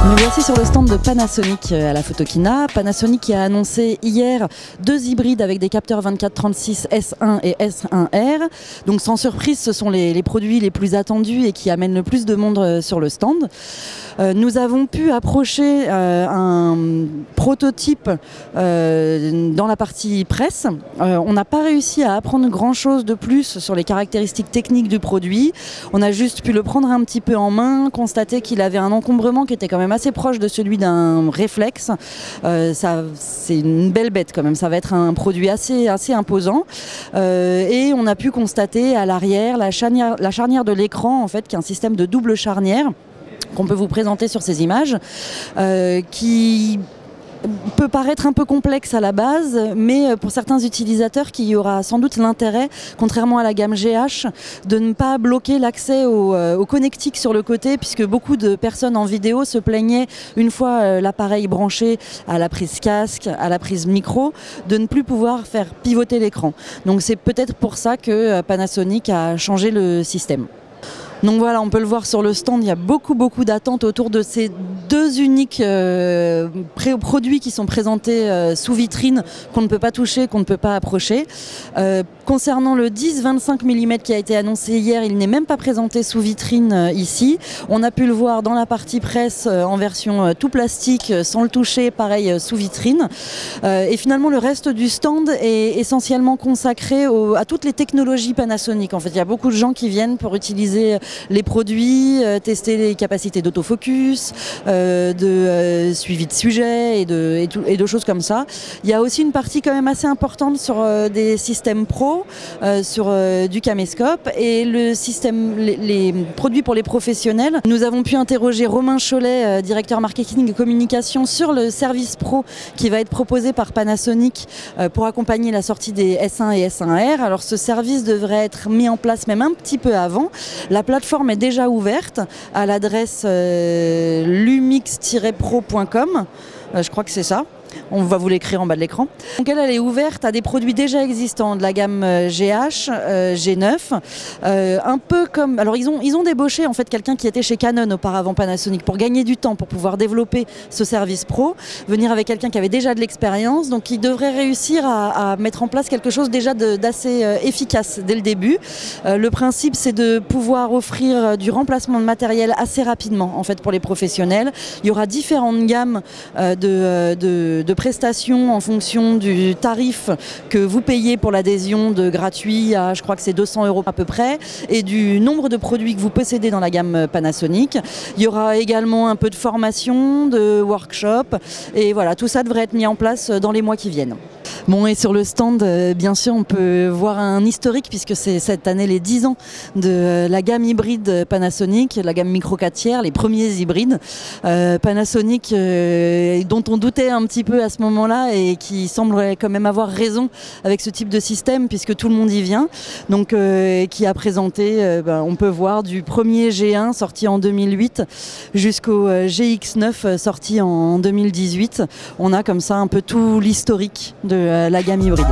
Nous voici sur le stand de Panasonic à la Photokina. Panasonic qui a annoncé hier 2 hybrides avec des capteurs 24-36 S1 et S1R. Donc sans surprise, ce sont les produits les plus attendus et qui amènent le plus de monde sur le stand. Nous avons pu approcher un prototype dans la partie presse. On n'a pas réussi à apprendre grand chose de plus sur les caractéristiques techniques du produit. On a juste pu le prendre un petit peu en main, constater qu'il avait un encombrement qui était quand même assez proche de celui d'un réflexe. C'est une belle bête quand même, ça va être un produit assez imposant. Et on a pu constater à l'arrière la charnière de l'écran en fait, qui est un système de double charnière qu'on peut vous présenter sur ces images, qui peut paraître un peu complexe à la base, mais pour certains utilisateurs qui y aura sans doute l'intérêt, contrairement à la gamme GH, de ne pas bloquer l'accès au connectique sur le côté, puisque beaucoup de personnes en vidéo se plaignaient, une fois l'appareil branché à la prise casque, à la prise micro, de ne plus pouvoir faire pivoter l'écran. Donc c'est peut-être pour ça que Panasonic a changé le système. Donc voilà, on peut le voir sur le stand, il y a beaucoup d'attentes autour de ces deux uniques produits qui sont présentés sous vitrine, qu'on ne peut pas toucher, qu'on ne peut pas approcher. Concernant le 10-25 mm qui a été annoncé hier, il n'est même pas présenté sous vitrine ici. On a pu le voir dans la partie presse en version tout plastique, sans le toucher, pareil sous vitrine. Et finalement, le reste du stand est essentiellement consacré à toutes les technologies Panasonic. En fait, il y a beaucoup de gens qui viennent pour utiliser les produits, tester les capacités d'autofocus, de suivi de sujet et de choses comme ça. Il y a aussi une partie quand même assez importante sur des systèmes pro, sur du caméscope et les produits pour les professionnels. Nous avons pu interroger Romain Cholet, directeur marketing et communication, sur le service pro qui va être proposé par Panasonic pour accompagner la sortie des S1 et S1R. Alors ce service devrait être mis en place même un petit peu avant. La plateforme est déjà ouverte à l'adresse lumix-pro.com, je crois que c'est ça. On va vous l'écrire en bas de l'écran. Donc elle est ouverte à des produits déjà existants de la gamme GH, G9, un peu comme. Alors ils ont débauché en fait quelqu'un qui était chez Canon auparavant, Panasonic, pour gagner du temps, pour pouvoir développer ce service pro, venir avec quelqu'un qui avait déjà de l'expérience, donc qui devrait réussir à mettre en place quelque chose déjà d'assez efficace dès le début. Le principe, c'est de pouvoir offrir du remplacement de matériel assez rapidement en fait pour les professionnels. Il y aura différentes gammes de prestations en fonction du tarif que vous payez pour l'adhésion de gratuit à, je crois que c'est 200 € à peu près, et du nombre de produits que vous possédez dans la gamme Panasonic. Il y aura également un peu de formation, de workshop, et voilà, tout ça devrait être mis en place dans les mois qui viennent. Bon, et sur le stand, bien sûr, on peut voir un historique puisque c'est cette année les 10 ans de la gamme hybride Panasonic, la gamme micro 4 tiers, les premiers hybrides. Panasonic, dont on doutait un petit peu à ce moment-là et qui semble quand même avoir raison avec ce type de système puisque tout le monde y vient. Donc, qui a présenté, on peut voir du premier G1 sorti en 2008 jusqu'au GX9 sorti en 2018. On a comme ça un peu tout l'historique de la gamme hybride.